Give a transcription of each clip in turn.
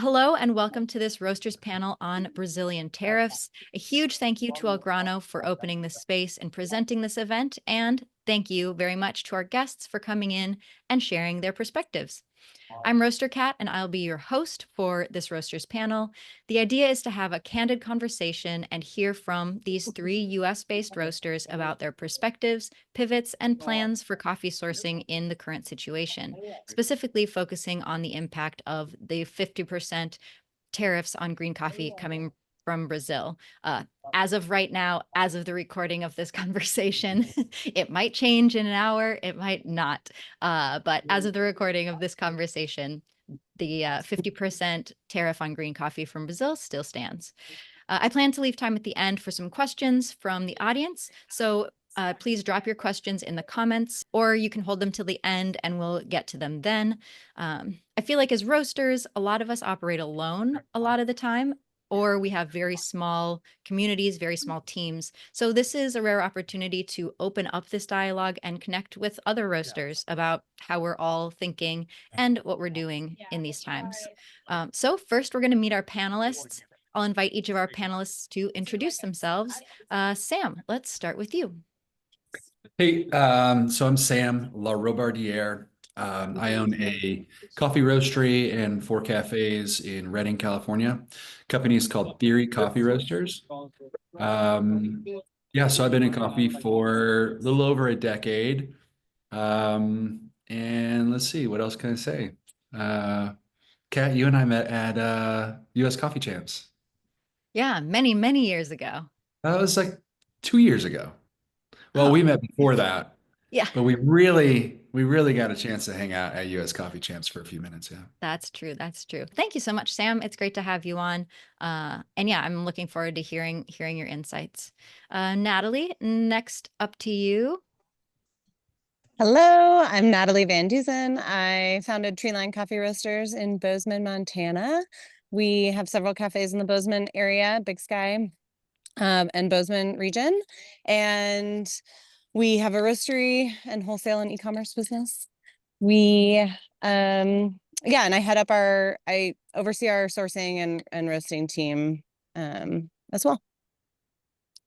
Hello and welcome to this Roasters panel on Brazilian tariffs. A huge thank you to Algrano for opening this space and presenting this event, and thank you very much to our guests for coming in and sharing their perspectives. I'm RoasterKat, and I'll be your host for this Roasters panel. The idea is to have a candid conversation and hear from these three US-based roasters about their perspectives, pivots, and plans for coffee sourcing in the current situation, specifically focusing on the impact of the 50% tariffs on green coffee coming from Brazil. As of right now, as of the recording of this conversation, it might change in an hour, it might not. But as of the recording of this conversation, the 50% tariff on green coffee from Brazil still stands. I plan to leave time at the end for some questions from the audience. So please drop your questions in the comments, or you can hold them till the end and we'll get to them then. I feel like as roasters, a lot of us operate alone a lot of the time, or we have very small communities, very small teams. So this is a rare opportunity to open up this dialogue and connect with other roasters about how we're all thinking and what we're doing in these times. So first, we're going to meet our panelists. I'll invite each of our panelists to introduce themselves. Sam, let's start with you. Hey, so I'm Sam La Robardiere. I own a coffee roastery and 4 cafes in Redding, California. Company is called Theory Coffee Roasters. Yeah, so I've been in coffee for a little over a decade. And let's see, what else can I say? Kat, you and I met at US Coffee Champs. Yeah, many, many years ago. That was like 2 years ago. Well, Oh, we met before that. yeah, But we really got a chance to hang out at US Coffee Champs for a few minutes, yeah. that's true. That's true. Thank you so much, Sam. It's great to have you on. And yeah, I'm looking forward to hearing your insights. Natalie, next up to you. Hello, I'm Natalie Van Dusen. I founded Treeline Coffee Roasters in Bozeman, Montana. We have several cafes in the Bozeman area, Big Sky, and Bozeman region. And we have a roastery and wholesale and e-commerce business. Yeah, and I oversee our sourcing and roasting team as well.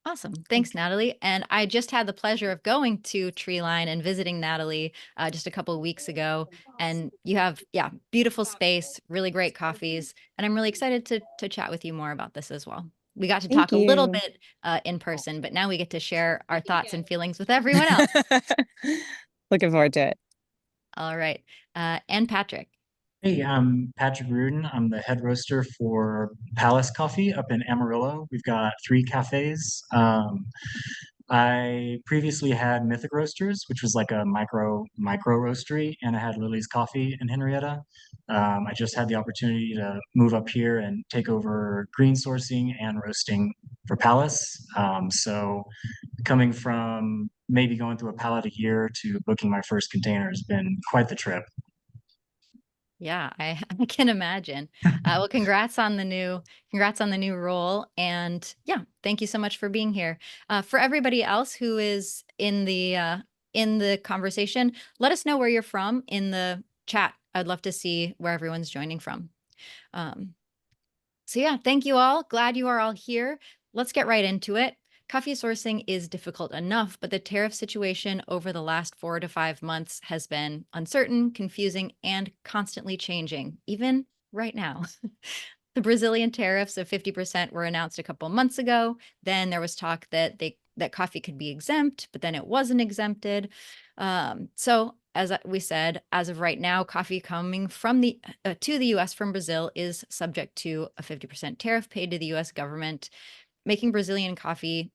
Awesome. Thanks, Natalie. And I just had the pleasure of going to Treeline and visiting Natalie just a couple of weeks ago. And you have, yeah, beautiful space, really great coffees. And I'm really excited to chat with you more about this as well. We got to Thank talk a little you. bit in person, but now we get to share our thoughts and feelings with everyone else. Looking forward to it. All right. And Patrick. Hey, I'm Patrick Reardon. I'm the head roaster for Palace Coffee up in Amarillo. We've got 3 cafes. I previously had Mythic Roasters, which was like a micro roastery, and I had Lily's Coffee in Henrietta. I just had the opportunity to move up here and take over green sourcing and roasting for Palace. So coming from maybe going through a pallet a year to booking my first container has been quite the trip. Yeah, I can imagine. Well, congrats on the new role. And yeah, thank you so much for being here. For everybody else who is in the conversation, let us know where you're from in the chat. I'd love to see where everyone's joining from. So yeah, thank you all. Glad you are all here. Let's get right into it. Coffee sourcing is difficult enough, but the tariff situation over the last 4 to 5 months has been uncertain, confusing, and constantly changing, even right now. The Brazilian tariffs of 50% were announced a couple months ago. Then there was talk that coffee could be exempt, but then it wasn't exempted. So as we said, as of right now, coffee coming from to the U.S. from Brazil is subject to a 50% tariff paid to the U.S. government, making Brazilian coffee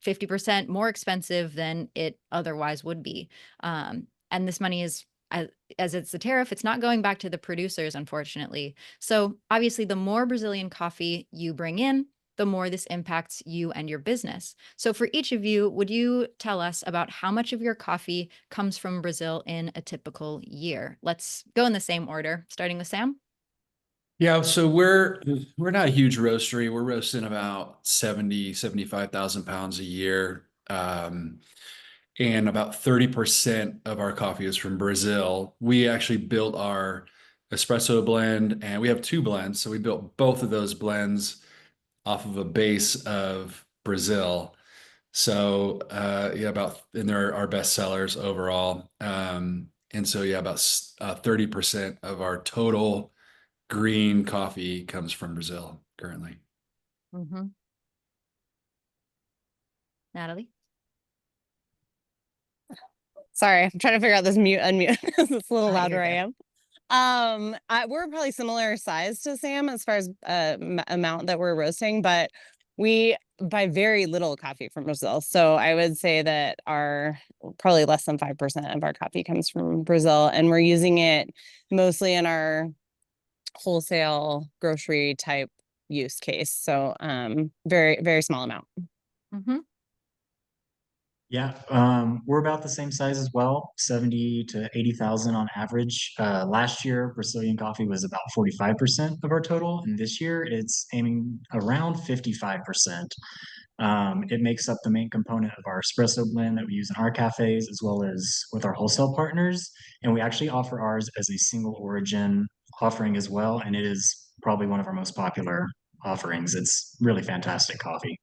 50% more expensive than it otherwise would be. And this money is, as it's the tariff, it's not going back to the producers, unfortunately. So obviously, the more Brazilian coffee you bring in, the more this impacts you and your business. So for each of you, would you tell us about how much of your coffee comes from Brazil in a typical year? Let's go in the same order, starting with Sam. Yeah, so we're not a huge roastery. We're roasting about 75,000 pounds a year. And about 30% of our coffee is from Brazil. We actually built our espresso blend, and we have two blends. So we built both of those blends off of a base of Brazil. So yeah, and they're our best sellers overall. And so yeah, about 30% of our total green coffee comes from Brazil currently. Mm-hmm. Natalie? Sorry, I'm trying to figure out this mute unmute because it's a little louder You're I good. am. We're probably similar size to Sam as far as amount that we're roasting, but we buy very little coffee from Brazil. So I would say that our probably less than 5% of our coffee comes from Brazil, and we're using it mostly in our wholesale grocery type use case. So very, very small amount. Mm-hmm. Yeah, we're about the same size as well, 70 to 80,000 on average. Last year, Brazilian coffee was about 45% of our total, and this year it's aiming around 55%. It makes up the main component of our espresso blend that we use in our cafes as well as with our wholesale partners. And we actually offer ours as a single origin offering as well, and it is probably one of our most popular offerings. It's really fantastic coffee.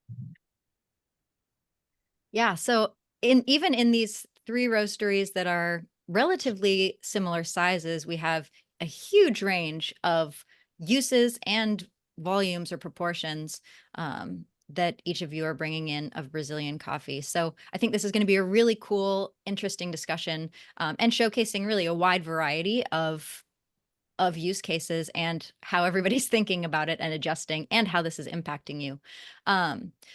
Yeah. So even in these three roasteries that are relatively similar sizes, we have a huge range of uses and volumes or proportions that each of you are bringing in of Brazilian coffee. So I think this is going to be a really cool, interesting discussion and showcasing really a wide variety of use cases and how everybody's thinking about it and adjusting and how this is impacting you.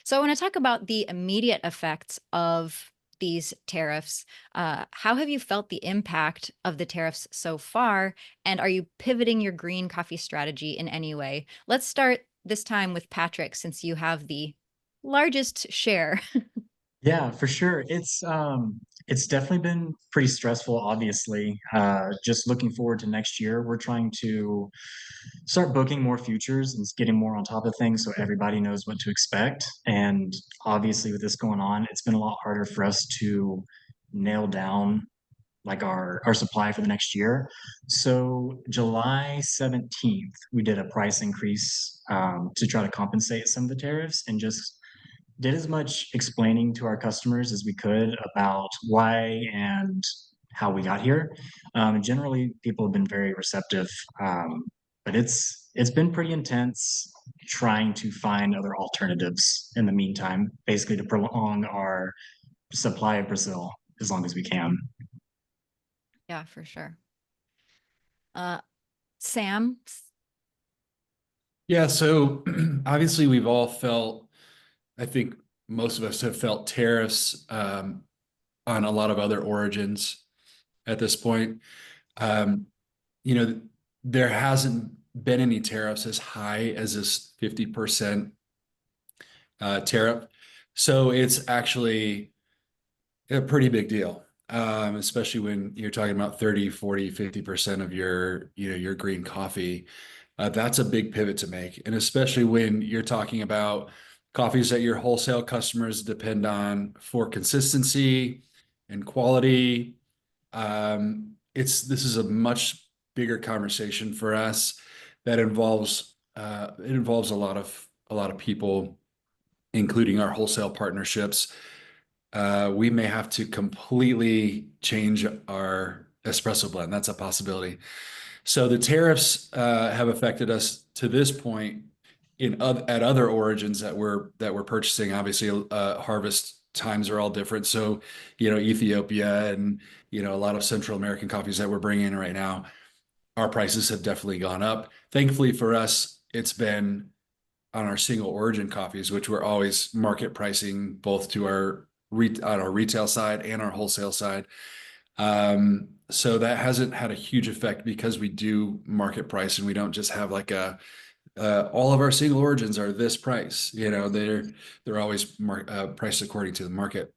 So I want to talk about the immediate effects of these tariffs. How have you felt the impact of the tariffs so far? And are you pivoting your green coffee strategy in any way? Let's start this time with Patrick, since you have the largest share. Yeah, for sure. It's definitely been pretty stressful, obviously. Just looking forward to next year, we're trying to start booking more futures and getting more on top of things so everybody knows what to expect. And obviously with this going on, it's been a lot harder for us to nail down like our supply for the next year. So July 17th, we did a price increase to try to compensate some of the tariffs and just did as much explaining to our customers as we could about why and how we got here. Generally, people have been very receptive, but it's been pretty intense trying to find other alternatives in the meantime, basically to prolong our supply of Brazil as long as we can. Yeah, for sure. Sam? Yeah, so obviously we've all felt, I think most of us have felt tariffs on a lot of other origins at this point. Um, you know, there hasn't been any tariffs as high as this 50% tariff. So it's actually a pretty big deal, especially when you're talking about 30, 40, 50% of your green coffee. That's a big pivot to make. And especially when you're talking about coffees that your wholesale customers depend on for consistency and quality. This is a much bigger conversation for us that involves a lot of people, including our wholesale partnerships. We may have to completely change our espresso blend. That's a possibility. So the tariffs have affected us to this point at other origins that we're purchasing. Obviously, harvest times are all different. So, Ethiopia and a lot of Central American coffees that we're bringing in right now, our prices have definitely gone up. Thankfully for us, it's been on our single origin coffees, which we're always market pricing both to on our retail side and our wholesale side. So that hasn't had a huge effect because we do market price and we don't just have like all of our single origins are this price. They're always priced according to the market.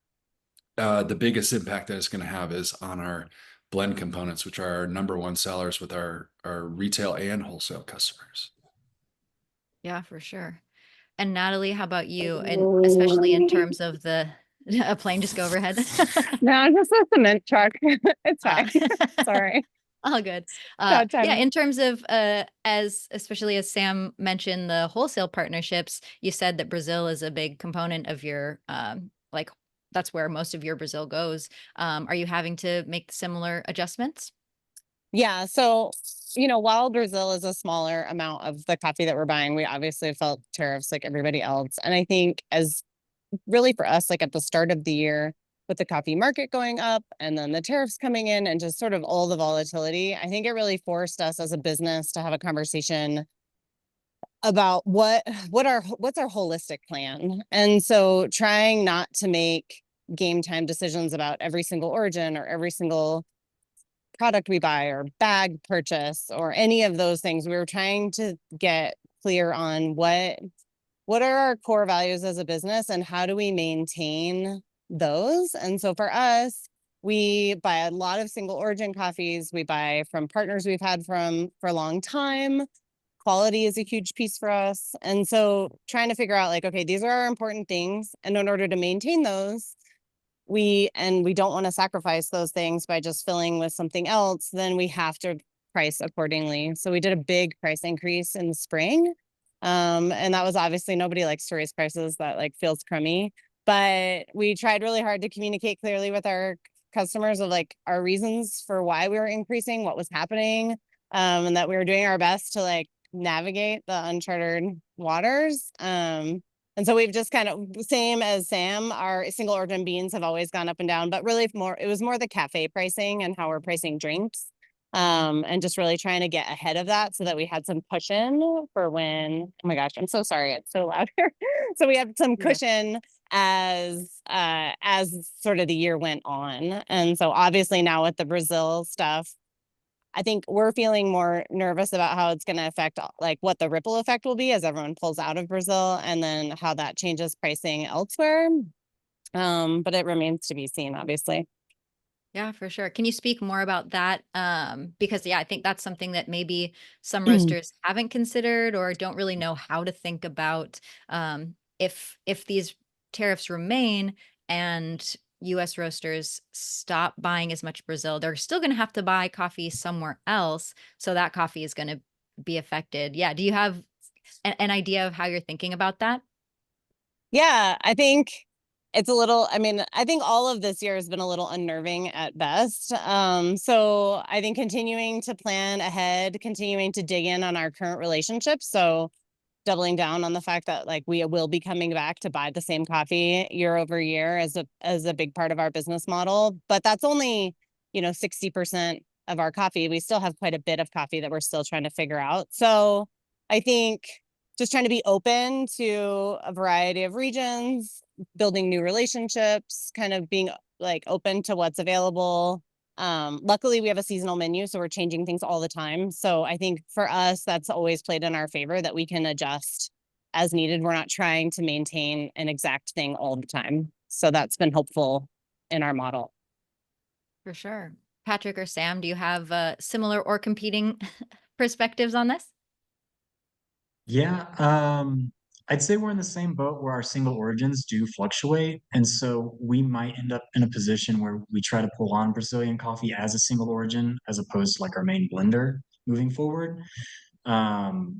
The biggest impact that it's going to have is on our blend components, which are our number one sellers with our retail and wholesale customers. Yeah, for sure. And Natalie, how about you? And especially in terms of a plane just go overhead. No, just a cement truck. It's Ah. fine. Sorry. All good. Bad Yeah, timing. in terms of especially as Sam mentioned the wholesale partnerships, you said that Brazil is a big component of your like that's where most of your Brazil goes. Are you having to make similar adjustments? Yeah. So, while Brazil is a smaller amount of the coffee that we're buying, we obviously felt tariffs like everybody else. And I think as really for us, like at the start of the year, with the coffee market going up and then the tariffs coming in and just sort of all the volatility, I think it really forced us as a business to have a conversation about what's our holistic plan. And so trying not to make game time decisions about every single origin or every single product we buy or bag purchase or any of those things. We were trying to get clear on what are our core values as a business and how do we maintain those. And so for us, we buy a lot of single origin coffees. We buy from partners we've had from for a long time. Quality is a huge piece for us. And so trying to figure out like, okay, these are our important things. And in order to maintain those, we don't want to sacrifice those things by just filling with something else, then we have to price accordingly. So we did a big price increase in the spring. And that was obviously nobody likes to raise prices. That like feels crummy. But we tried really hard to communicate clearly with our customers of like our reasons for why we were increasing, what was happening, and that we were doing our best to like navigate the uncharted waters. And so we've just kind of same as Sam, our single origin beans have always gone up and down, but really it was more the cafe pricing and how we're pricing drinks. And just really trying to get ahead of that so that we had some cushion for when, oh my gosh, I'm so sorry. It's so loud here. So we had some cushion as sort of the year went on. And so obviously now with the Brazil stuff, I think we're feeling more nervous about how it's going to affect like what the ripple effect will be as everyone pulls out of Brazil and then how that changes pricing elsewhere. But it remains to be seen, obviously. Yeah, for sure. Can you speak more about that? Because yeah, I think that's something that maybe some roasters haven't considered or don't really know how to think about if these tariffs remain and US roasters stop buying as much Brazil, they're still going to have to buy coffee somewhere else. So that coffee is going to be affected. Yeah. Do you have an idea of how you're thinking about that? Yeah, I think it's a little, I mean, I think all of this year has been a little unnerving at best. So I think continuing to plan ahead, continuing to dig in on our current relationships. So doubling down on the fact that like we will be coming back to buy the same coffee year over year as a big part of our business model. But that's only, 60% of our coffee. We still have quite a bit of coffee that we're still trying to figure out. So I think just trying to be open to a variety of regions, building new relationships, kind of being like open to what's available. Luckily we have a seasonal menu, so we're changing things all the time. So I think for us, that's always played in our favor that we can adjust as needed. We're not trying to maintain an exact thing all the time. So that's been helpful in our model. For sure. Patrick or Sam, do you have similar or competing perspectives on this? Yeah, I'd say we're in the same boat where our single origins do fluctuate. And so we might end up in a position where we try to pull on Brazilian coffee as a single origin as opposed to like our main blender moving forward. Um,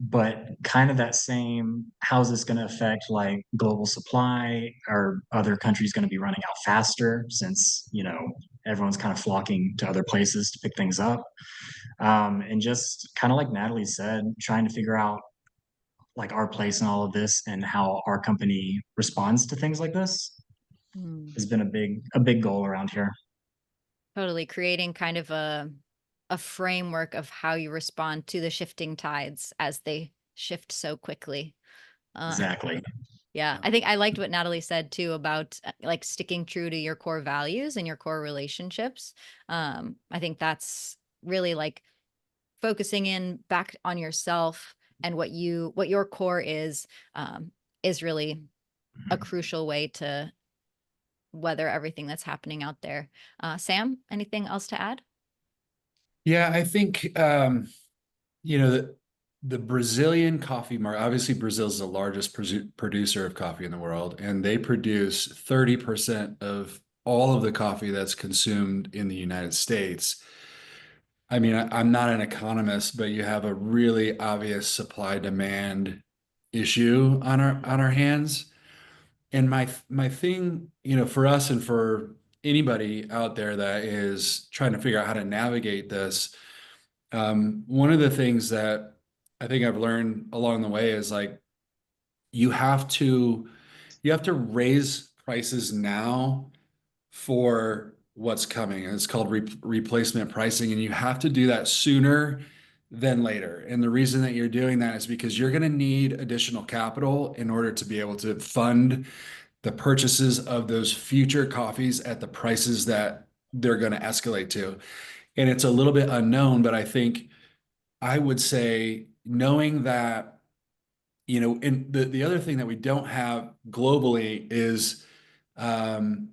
but kind of that same, how's this going to affect like global supply? Are other countries going to be running out faster since, everyone's kind of flocking to other places to pick things up? And just kind of like Natalie said, trying to figure out like our place in all of this and how our company responds to things like this Mm. has been a big goal around here. Totally creating kind of a framework of how you respond to the shifting tides as they shift so quickly. Exactly. Yeah, I think I liked what Natalie said too about like sticking true to your core values and your core relationships. I think that's really like focusing in back on yourself and what your core is really a crucial way to weather everything that's happening out there. Sam, anything else to add? Yeah, I think the Brazilian coffee market, obviously Brazil is the largest producer of coffee in the world, and they produce 30% of all of the coffee that's consumed in the United States. I mean, I'm not an economist, but you have a really obvious supply demand issue on our hands. And my thing, for us and for anybody out there that is trying to figure out how to navigate this, one of the things that I think I've learned along the way is like you have to you have to raise prices now for what's coming. And it's called replacement pricing, and you have to do that sooner than later. And the reason that you're doing that is because you're going to need additional capital in order to be able to fund the purchases of those future coffees at the prices that they're going to escalate to. And it's a little bit unknown, but I think I would say knowing that, and the other thing that we don't have globally is um,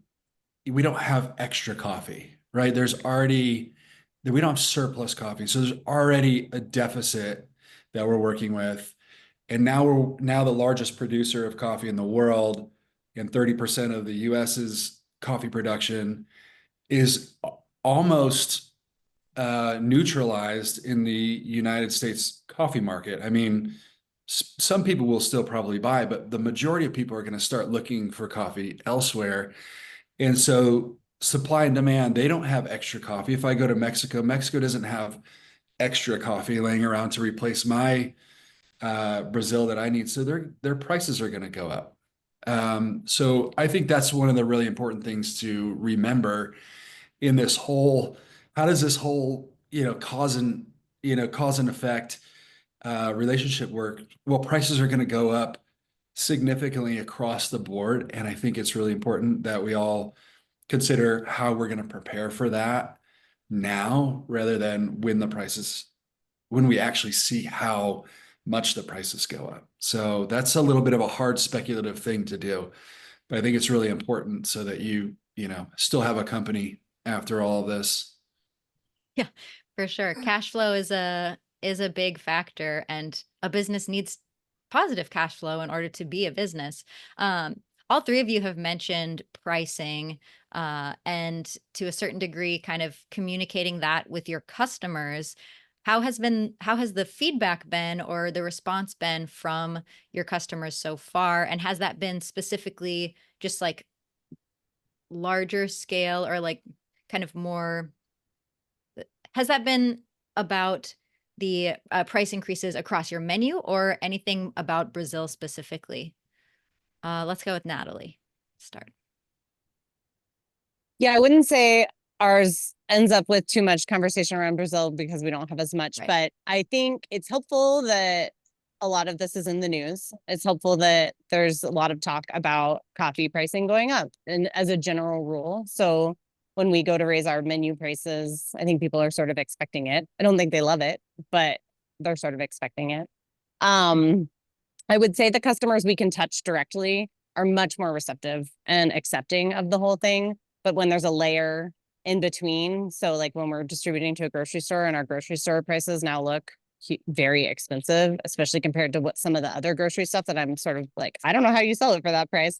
we don't have extra coffee, right? We don't have surplus coffee. So there's already a deficit that we're working with. And now the largest producer of coffee in the world, and 30% of the US's coffee production is almost neutralized in the United States coffee market. I mean, some people will still probably buy, but the majority of people are going to start looking for coffee elsewhere. And so supply and demand, they don't have extra coffee. If I go to Mexico, Mexico doesn't have extra coffee laying around to replace my Brazil that I need. So their prices are going to go up. So I think that's one of the really important things to remember in this whole, how does this whole, cause and effect relationship work? Well, prices are going to go up significantly across the board. And I think it's really important that we all consider how we're going to prepare for that now rather than when we actually see how much the prices go up. So that's a little bit of a hard speculative thing to do, but I think it's really important so that still have a company after all of this. Yeah, for sure. Cash flow is a big factor, and a business needs positive cash flow in order to be a business. All three of you have mentioned pricing, and to a certain degree, kind of communicating that with your customers. How has the feedback been or the response been from your customers so far? And has that been specifically just like larger scale or like kind of more, has that been about the price increases across your menu or anything about Brazil specifically? Let's go with Natalie. Start. Yeah, I wouldn't say ours ends up with too much conversation around Brazil because we don't have as much, Right. but I think it's helpful that a lot of this is in the news. It's helpful that there's a lot of talk about coffee pricing going up and as a general rule. So when we go to raise our menu prices, I think people are sort of expecting it. I don't think they love it, but they're sort of expecting it. I would say the customers we can touch directly are much more receptive and accepting of the whole thing. But when there's a layer in between, so like when we're distributing to a grocery store and our grocery store prices now look very expensive, especially compared to what some of the other grocery stuff that I'm sort of like, I don't know how you sell it for that price.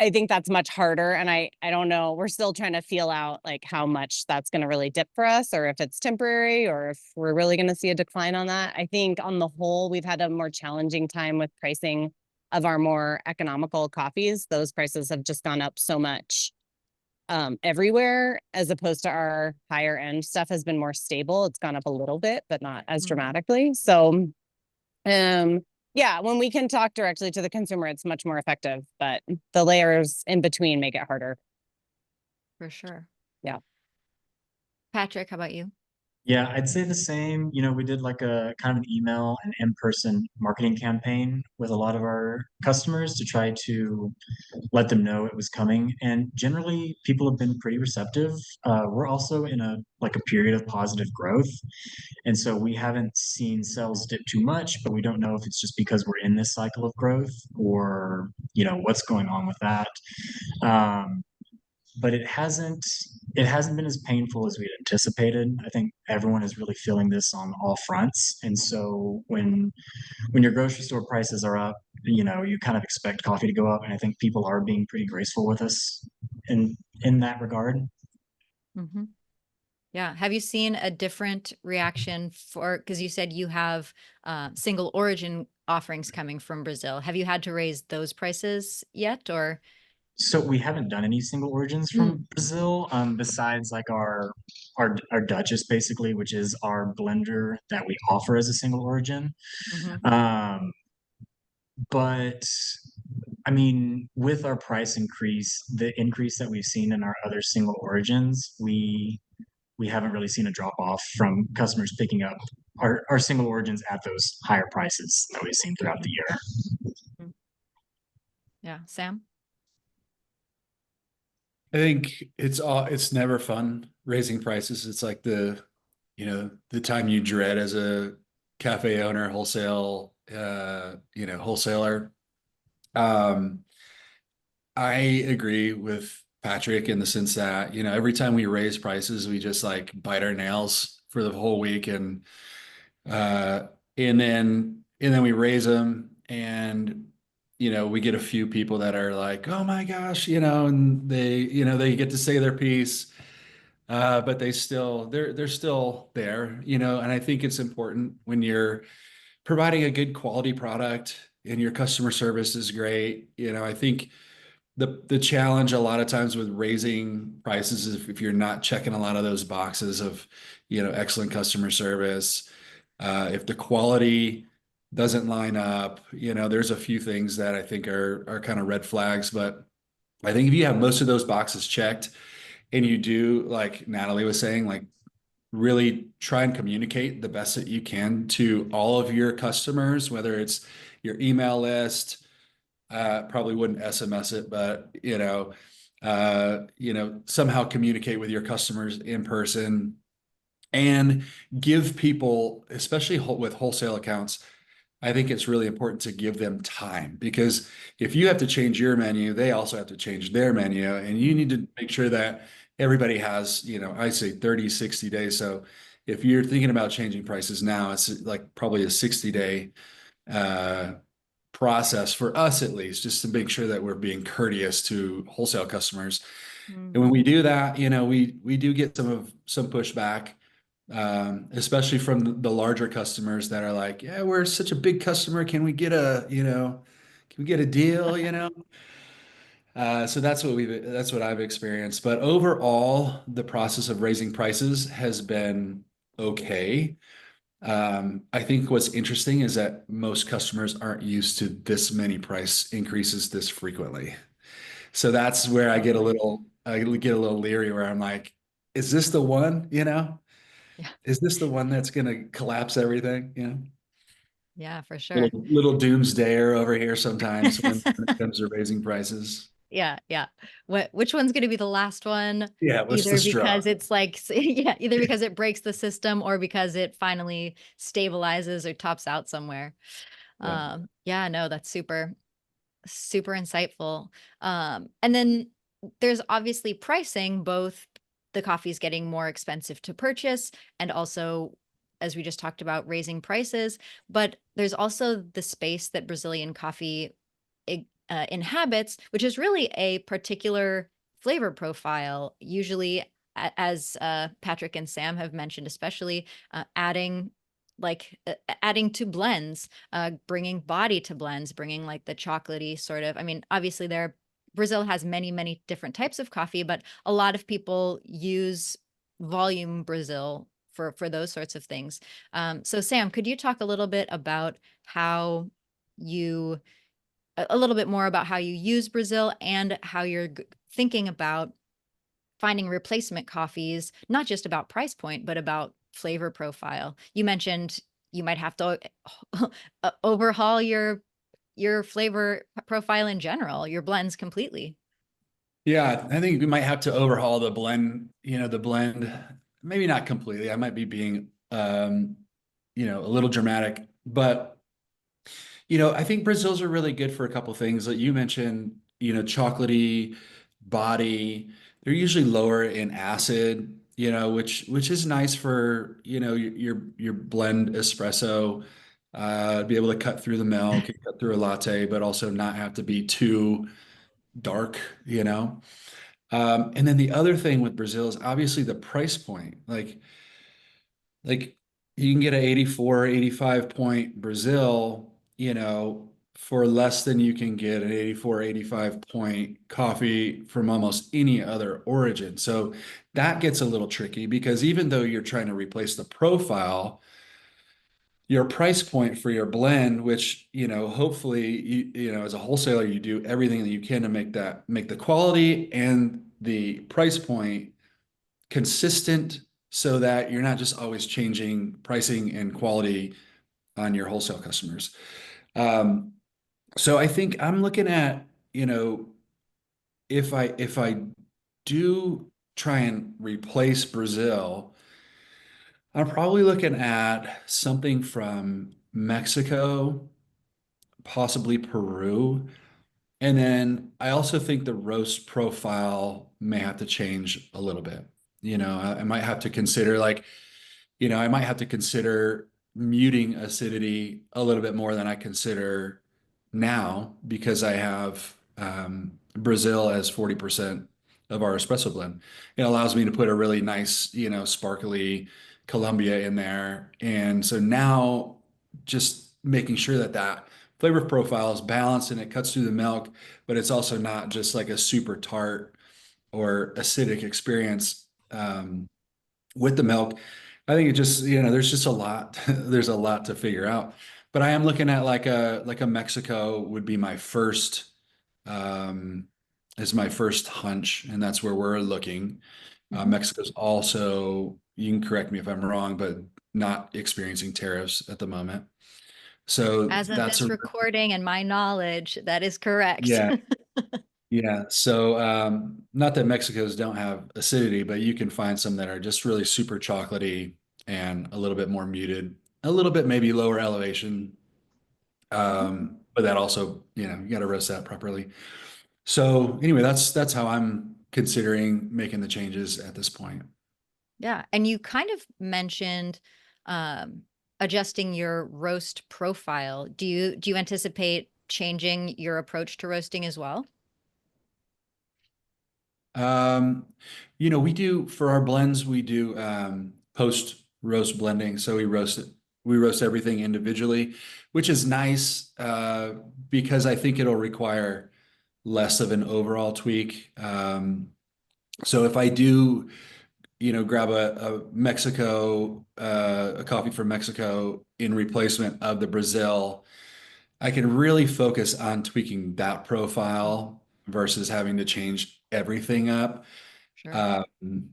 I think that's much harder. And I don't know, we're still trying to feel out like how much that's going to really dip for us, or if it's temporary, or if we're really going to see a decline on that. I think on the whole, we've had a more challenging time with pricing of our more economical coffees. Those prices have just gone up so much everywhere, as opposed to our higher end stuff has been more stable. It's gone up a little bit, but not as dramatically. So, yeah, when we can talk directly to the consumer, it's much more effective, but the layers in between make it harder. For sure. Yeah. Patrick, how about you? Yeah, I'd say the same. You know, we did like a kind of an email and in-person marketing campaign with a lot of our customers to try to let them know it was coming. And generally, people have been pretty receptive. We're also in a period of positive growth. And so we haven't seen sales dip too much, but we don't know if it's just because we're in this cycle of growth or, what's going on with that. But it hasn't been as painful as we had anticipated. I think everyone is really feeling this on all fronts. And so when your grocery store prices are up, you kind of expect coffee to go up. And I think people are being pretty graceful with us in that regard. Mhm. Yeah. Have you seen a different reaction because you said you have single origin offerings coming from Brazil. Have you had to raise those prices yet or? So we haven't done any single origins Mm, from Brazil, besides like our Duchess basically, which is our blender that we offer as a single origin. mhm. Um, but I mean, with our price increase, the increase that we've seen in our other single origins, we haven't really seen a drop off from customers picking up our single origins at those higher prices that we've seen throughout the year. Mm. Yeah. Sam? I think it's never fun raising prices. It's like the time you dread as a cafe owner, wholesaler. Um, I agree with Patrick in the sense that, every time we raise prices, we just like bite our nails for the whole week uh and then we raise them and we get a few people that are like, oh my gosh, and they get to say their piece. But they're still there, and I think it's important when you're providing a good quality product and your customer service is great. I think the challenge a lot of times with raising prices is if you're not checking a lot of those boxes of, excellent customer service, if the quality doesn't line up, there's a few things that I think are kind of red flags. But I think if you have most of those boxes checked and you do, like Natalie was saying, like really try and communicate the best that you can to all of your customers, whether it's your email list, probably wouldn't SMS it, but somehow communicate with your customers in person and give people, especially with wholesale accounts, I think it's really important to give them time because if you have to change your menu, they also have to change their menu. And you need to make sure that everybody has, I say 30, 60 days. So if you're thinking about changing prices now, it's like probably a 60-day uh, process for us, at least, just to make sure that we're being courteous to wholesale customers. And Mm. when we do that, we do get some pushback, especially from the larger customers that are like, yeah, we're such a big customer. Can we get a deal, So that's what I've experienced. But overall, the process of raising prices has been okay. I think what's interesting is that most customers aren't used to this many price increases this frequently. So that's where Totally. I get a little leery where I'm like, is this the one, Yeah. Is this the one that's gonna collapse everything? Yeah, for sure. Little doomsdayer over here sometimes when it comes to raising prices. Yeah, yeah. Which one's going to be the last one? Yeah, what's the Either straw? because it's like, yeah, either because it breaks the system or because it finally stabilizes or tops out somewhere. Yeah. Yeah, no, that's super, super insightful. And then there's obviously pricing, both the coffee's getting more expensive to purchase and also, as we just talked about, raising prices. But there's also the space that Brazilian coffee inhabits, which is really a particular flavor profile, usually as Patrick and Sam have mentioned, especially adding adding to blends, bringing body to blends, bringing like the chocolatey sort of, I mean, obviously Brazil has many, many different types of coffee, but a lot of people use volume Brazil for those sorts of things. So Sam, could you talk a little bit about how you a little bit more about how you use Brazil and how you're thinking about finding replacement coffees, not just about price point, but about flavor profile. You mentioned you might have to overhaul your flavor profile in general, your blends completely. Yeah, I think we might have to overhaul the blend, maybe not completely. I might be being a little dramatic, but I think Brazils are really good for a couple things. Like you mentioned, chocolatey body. They're usually lower in acid, which is nice for, your blend espresso, be able to cut through the milk, and cut through a latte, but also not have to be too dark. And then the other thing with Brazil is obviously the price point. Like you can get an 84, 85 point Brazil, for less than you can get an 84, 85 point coffee from almost any other origin. So that gets a little tricky because even though you're trying to replace the profile, your price point for your blend, which, hopefully, as a wholesaler, you do everything that you can to make the quality and the price point consistent so that you're not just always changing pricing and quality on your wholesale customers. Um, so I think I'm looking at, if I do try and replace Brazil, I'm probably looking at something from Mexico, possibly Peru. And then I also think the roast profile may have to change a little bit. I might have to consider I might have to consider muting acidity a little bit more than I consider now because I have Brazil as 40% of our espresso blend. It allows me to put a really nice, sparkly Colombia in there. And so now just making sure that that flavor profile is balanced and it cuts through the milk, but it's also not just like a super tart or acidic experience. With the milk. I think it just, there's just a lot, there's a lot to figure out. But I am looking at like a Mexico would be my first, um, is my first hunch, and that's where we're looking. Mexico's also, you can correct me if I'm wrong, but not experiencing tariffs at the moment. So As of that's this recording and my knowledge, that is correct. yeah, yeah. So not that Mexicos don't have acidity, but you can find some that are just really super chocolatey and a little bit more muted, a little bit maybe lower elevation. But that also, you got to roast that properly. So anyway, that's how I'm considering making the changes at this point. Yeah. And you kind of mentioned adjusting your roast profile. Do you anticipate changing your approach to roasting as well? Um, we do for our blends, we do post roast blending. So we roast everything individually, which is nice because I think it'll require less of an overall tweak. So if I do, grab a Mexico, a coffee from Mexico in replacement of the Brazil, I can really focus on tweaking that profile versus having to change everything up. Sure. Um,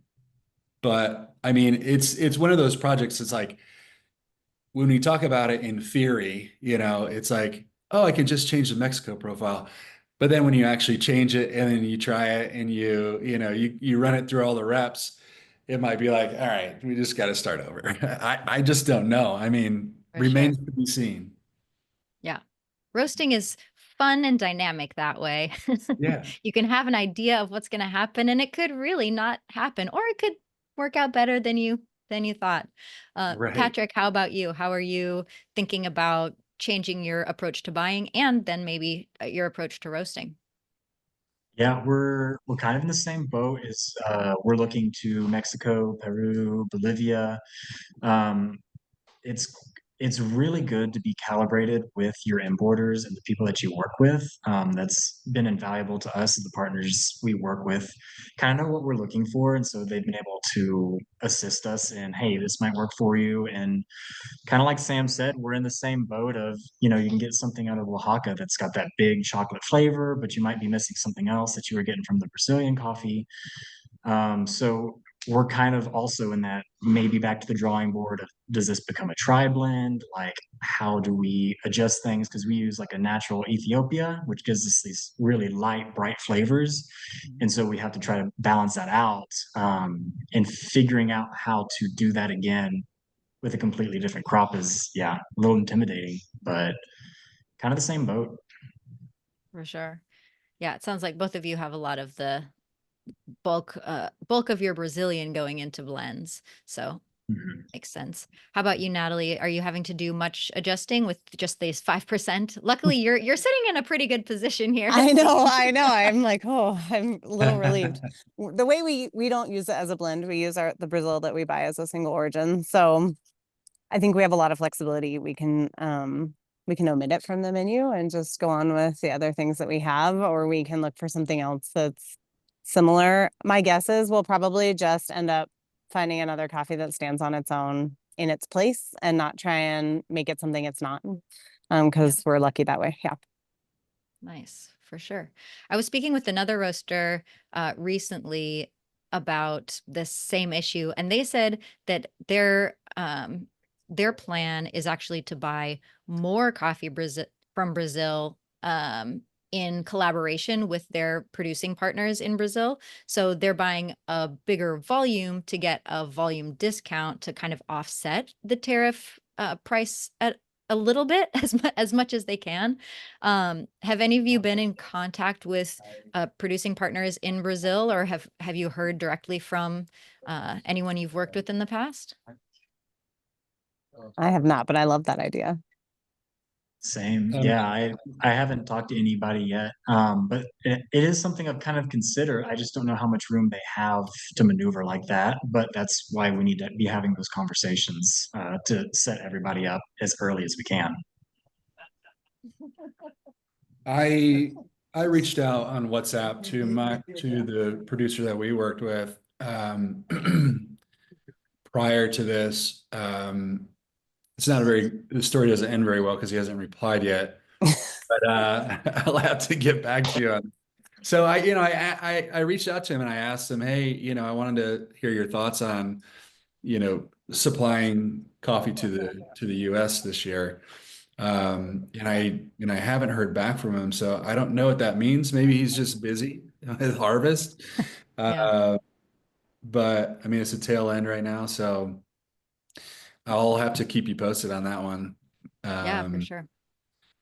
but I mean, it's one of those projects. It's like when we talk about it in theory, it's like, oh, I can just change the Mexico profile. But then when you actually change it and then you try it and you run it through all the reps, it might be like, all right, we just got to start over. I just don't know. I mean, For sure. remains to be seen. Yeah. Roasting is fun and dynamic that way. Yeah. You can have an idea of what's going to happen and it could really not happen, or it could work out better than you thought. Right. Patrick, how about you? How are you thinking about changing your approach to buying and then maybe your approach to roasting? Yeah, we're kind of in the same boat as we're looking to Mexico, Peru, Bolivia. Um, it's it's really good to be calibrated with your importers and the people that you work with. That's been invaluable to us as the partners we work with. Kind of know what we're looking for, and so they've been able to assist us in, hey, this might work for you. And kind of like Sam said, we're in the same boat of, you can get something out of Oaxaca that's got that big chocolate flavor, but you might be missing something else that you were getting from the Brazilian coffee. So we're kind of also in that maybe back to the drawing board of, does this become a tri blend? Like, how do we adjust things? Because we use like a natural Ethiopia, which gives us these really light, bright flavors. And so we have to try to balance that out, and figuring out how to do that again with a completely different crop is, yeah, a little intimidating, but kind of the same boat. For sure. Yeah, it sounds like both of you have a lot of the bulk of your Brazilian going into blends. So Mhm. Makes sense. How about you, Natalie? Are you having to do much adjusting with just these 5%? Luckily, you're sitting in a pretty good position here. I know, I know. I'm like, oh, I'm a little relieved. The way we don't use it as a blend, we use the Brazil that we buy as a single origin. So I think we have a lot of flexibility. We can omit it from the menu and just go on with the other things that we have, or we can look for something else that's similar. My guess is we'll probably just end up finding another coffee that stands on its own in its place and not try and make it something it's not. Because we're lucky that way. Yeah. Nice, for sure. I was speaking with another roaster recently about this same issue, and they said that their plan is actually to buy more coffee from Brazil in collaboration with their producing partners in Brazil. So they're buying a bigger volume to get a volume discount to kind of offset the tariff price at a little bit as much as they can. Have any of you been in contact with producing partners in Brazil, or have you heard directly from anyone you've worked with in the past? I have not, but I love that idea. Same. Um, Yeah, I haven't talked to anybody yet. But it is something I've kind of considered. I just don't know how much room they have to maneuver like that. But that's why we need to be having those conversations to set everybody up as early as we can. I I reached out on WhatsApp to the producer that we worked with prior to this. It's not the story doesn't end very well because he hasn't replied yet. But I'll have to get back to you on. So I reached out to him and I asked him, hey, I wanted to hear your thoughts on, supplying coffee to the US this year. And I haven't heard back from him, so I don't know what that means. Maybe he's just busy with harvest. Yeah, Uh, but I mean, it's a tail end right now, so I'll have to keep you posted on that one. yeah, for Um, sure.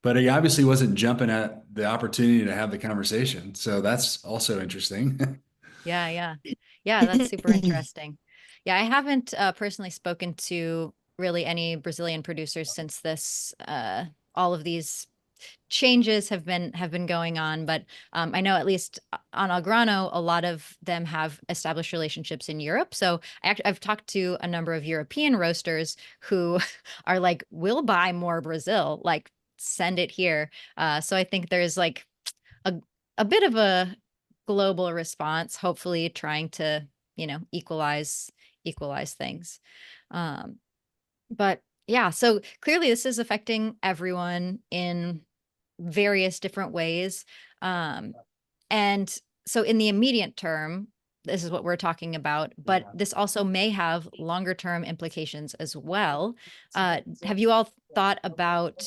but he obviously wasn't jumping at the opportunity to have the conversation, so that's also interesting. Yeah, yeah. Yeah, that's super interesting. Yeah, I haven't personally spoken to really any Brazilian producers since this all of these changes have been going on, but I know at least on Algrano, a lot of them have established relationships in Europe. So I've talked to a number of European roasters who are like, "We'll buy more Brazil, like send it here." So I think there's like a a bit of a global response, hopefully trying to, equalize things. Um, but yeah, so clearly this is affecting everyone in various different ways. Um, and so in the immediate term, this is what we're talking about, but this also may have longer term implications as well. Have you all thought about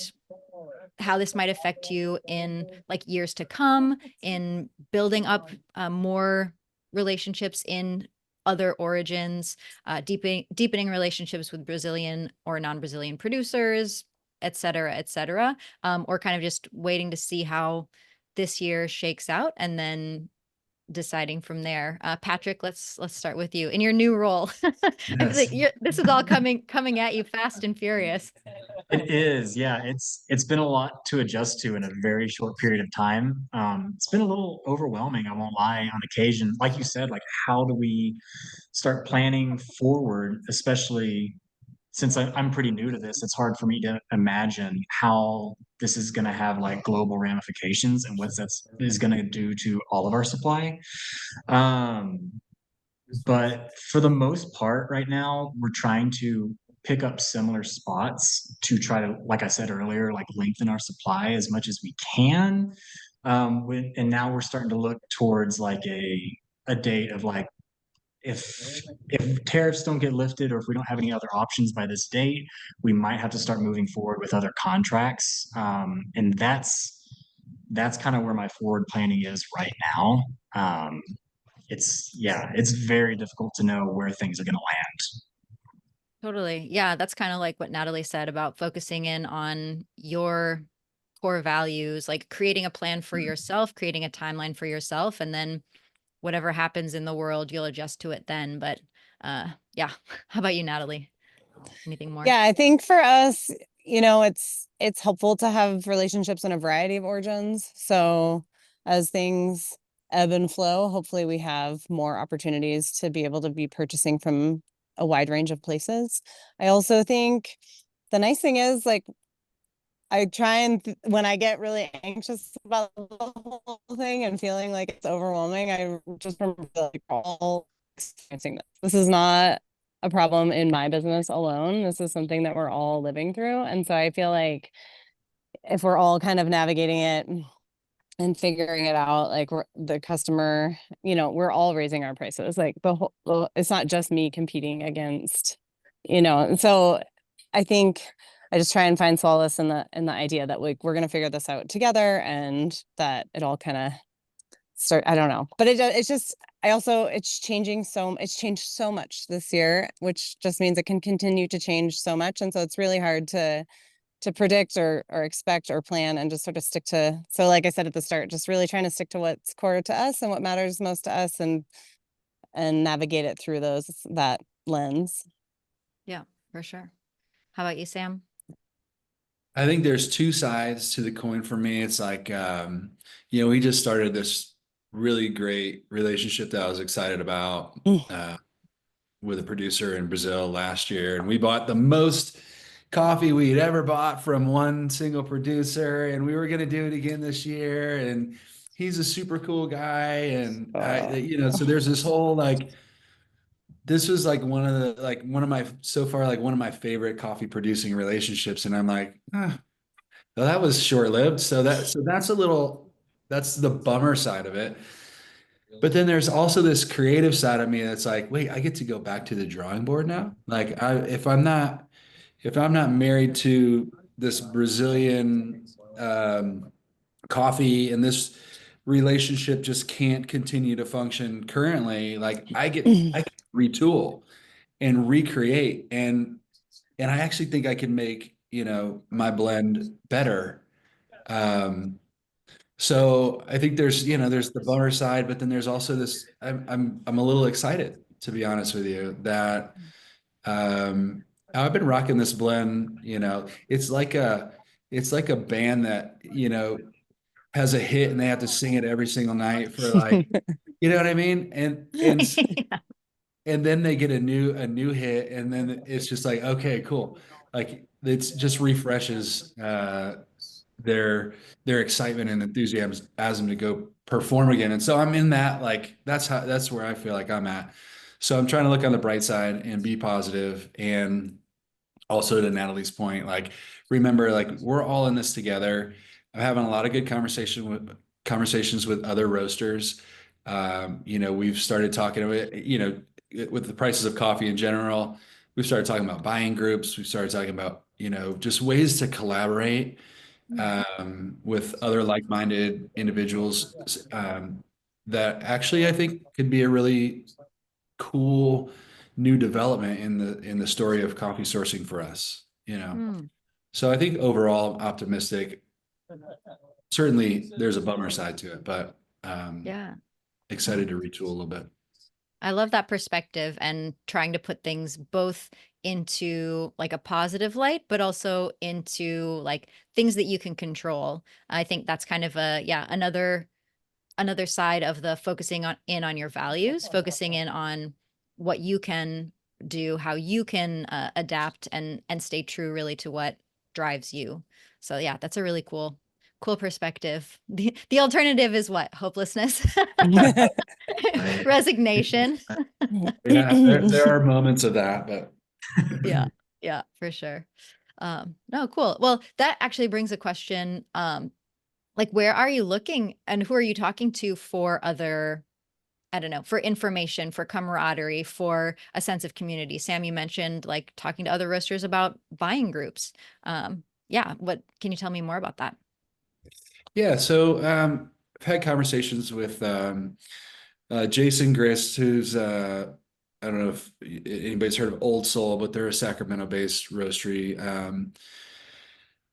how this might affect you in like years to come in building up more relationships in other origins, deepening relationships with Brazilian or non-Brazilian producers, et cetera, or kind of just waiting to see how this year shakes out and then deciding from there. Patrick, let's start with you in your new role. I feel Yes. like this is all coming at you fast and furious. It is, yeah. It's been a lot to adjust to in a very short period of time. It's been a little overwhelming, I won't lie, on occasion. Like you said, like how do we start planning forward, especially since I'm pretty new to this, it's hard for me to imagine how this is going to have like global ramifications and what that is going to do to all of our supply. Um, but for the most part, right now, we're trying to pick up similar spots to try to, like I said earlier, like lengthen our supply as much as we can. And now we're starting to look towards like a date of like if tariffs don't get lifted or if we don't have any other options by this date, we might have to start moving forward with other contracts. And that's kind of where my forward planning is right now. It's very difficult to know where things are going to land. Totally. Yeah, that's kind of like what Natalie said about focusing in on your core values, like creating a plan for yourself, creating a timeline for yourself, and then whatever happens in the world, you'll adjust to it then. But yeah. How about you, Natalie? Anything more? Yeah, I think for us, it's helpful to have relationships in a variety of origins. So as things ebb and flow, hopefully we have more opportunities to be able to be purchasing from a wide range of places. I also think the nice thing is, like, I try and when I get really anxious about the whole thing and feeling like it's overwhelming, I just remember like all experiencing this. This is not a problem in my business alone. This is something that we're all living through. And so I feel like if we're all kind of navigating it and figuring it out, like the customer, we're all raising our prices. Like it's not just me competing against, and so I think I just try and find solace in the idea that like we're gonna figure this out together, and that it all kind of start. I don't know, but it's just it's changed so much this year, which just means it can continue to change so much, and so it's really hard to predict or expect or plan, and just sort of stick to. So like I said at the start, just really trying to stick to what's core to us and what matters most to us, and navigate it through that lens. Yeah, for sure. How about you, Sam? I think there's two sides to the coin for me. It's like, we just started this really great relationship that I was excited about with a producer in Brazil last year. And we bought the most coffee we'd ever bought from one single producer. And we were going to do it again this year. And he's a super cool guy. And so there's this whole like, this was like one of my so far like one of my favorite coffee producing relationships, and I'm like, well, that was short lived. That's the bummer side of it. But then there's also this creative side of me that's like, wait, I get to go back to the drawing board now. Like, if I'm not married to this Brazilian coffee, and this relationship just can't continue to function currently, like I can retool and recreate, and I actually think I can make, my blend better. Um, so I think there's the bummer side, but then there's also this, I'm a little excited, to be honest with you, that I've been rocking this blend, it's like a band that, has a hit and they have to sing it every single night for like, you know what I mean? And then they get a new hit, and then it's just like, okay, cool. Like it's just refreshes their excitement and enthusiasm to go perform again. And so I'm in that, like that's where I feel like I'm at. So I'm trying to look on the bright side and be positive, and also to Natalie's point, like remember, like we're all in this together. I'm having a lot of good conversations with other roasters. We've started talking about, with the prices of coffee in general. We've started talking about buying groups. We've started talking about, just ways to collaborate with other like-minded individuals that actually I think could be a really cool new development in the story of coffee sourcing for us. Mm, So I think overall I'm optimistic. Certainly there's a bummer side to it, but yeah. excited to retool a little bit. I love that perspective and trying to put things both into like a positive light, but also into like things that you can control. I think that's kind of another side of the focusing on your values, focusing in on what you can do, how you can adapt and stay true really to what drives you. So yeah, that's a really cool perspective. The alternative is what? Hopelessness, resignation. Yeah, there are moments of that, but Yeah, yeah, for sure. No, cool. Well, that actually brings a question. Like where are you looking and who are you talking to for other, I don't know, for information, for camaraderie, for a sense of community? Sam, you mentioned like talking to other roasters about buying groups. Yeah, what can you tell me more about that? yeah. So I've had conversations with Jason Grist, who's I don't know if anybody's heard of Old Soul, but they're a Sacramento-based roastery.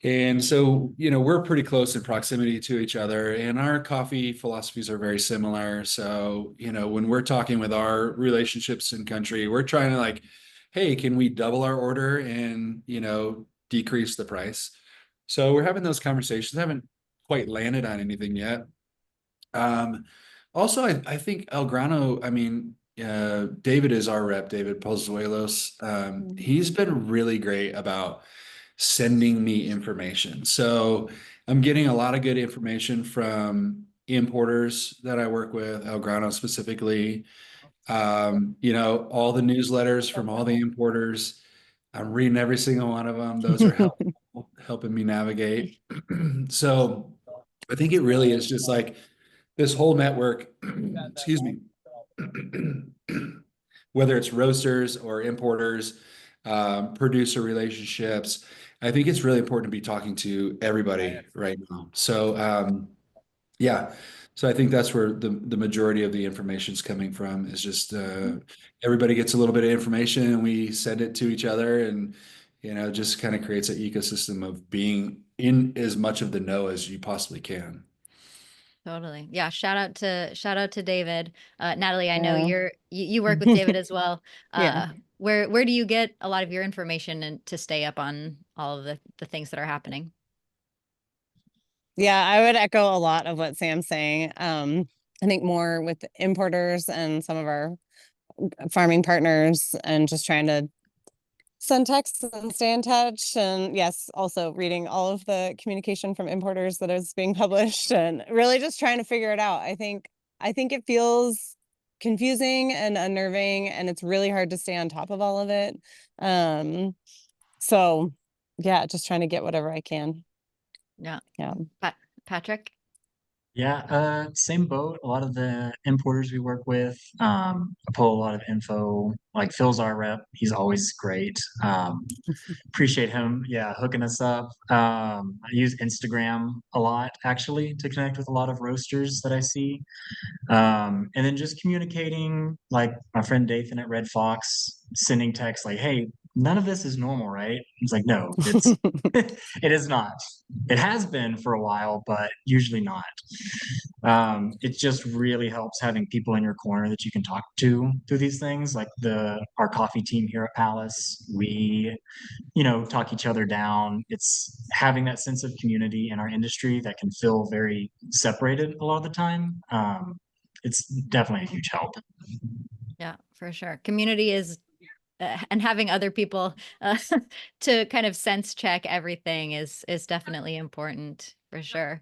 And so, we're pretty close in proximity to each other, and our coffee philosophies are very similar. So, when we're talking with our relationships in country, we're trying to like, hey, can we double our order and, decrease the price? So we're having those conversations. Haven't quite landed on anything yet. Um, Also, I think Algrano, I mean, David is our rep, David Pozuelos. He's been really great about sending me information. So I'm getting a lot of good information from importers that I work with, Algrano specifically. All the newsletters from all the importers. I'm reading every single one of them. Those are helping me navigate. So I think it really is just like this whole network, excuse me, whether it's roasters or importers, producer relationships. I think it's really important to be talking to everybody right now. So, yeah. So I think that's where the majority of the information is coming from is just everybody gets a little bit of information and we send it to each other and just kind of creates an ecosystem of being in as much of the know as you possibly can. Totally. Yeah. Shout out to David. Natalie, I know Yeah. you work with David as well. Yeah. Where do you get a lot of your information and to stay up on all of the things that are happening? Yeah, I would echo a lot of what Sam's saying. I think more with importers and some of our farming partners and just trying to send texts and stay in touch. And yes, also reading all of the communication from importers that is being published and really just trying to figure it out. I think it feels confusing and unnerving and it's really hard to stay on top of all of it. So yeah, just trying to get whatever I can. Yeah. Yeah. Patrick? Yeah, same boat. A lot of the importers we work with, I pull a lot of info. Like Phil's our rep. He's always great. Appreciate him. Yeah, hooking us up. I use Instagram a lot actually to connect with a lot of roasters that I see. And then just communicating, like my friend Dathan at Red Fox, sending texts like, "Hey, none of this is normal, right?" It's like, no, it's it is not. It has been for a while, but usually not. It just really helps having people in your corner that you can talk to through these things. Like our coffee team here at Palace, we talk each other down. It's having that sense of community in our industry that can feel very separated a lot of the time. It's definitely a huge help. Yeah, for sure. Community is and having other people to kind of sense check everything is definitely important for sure.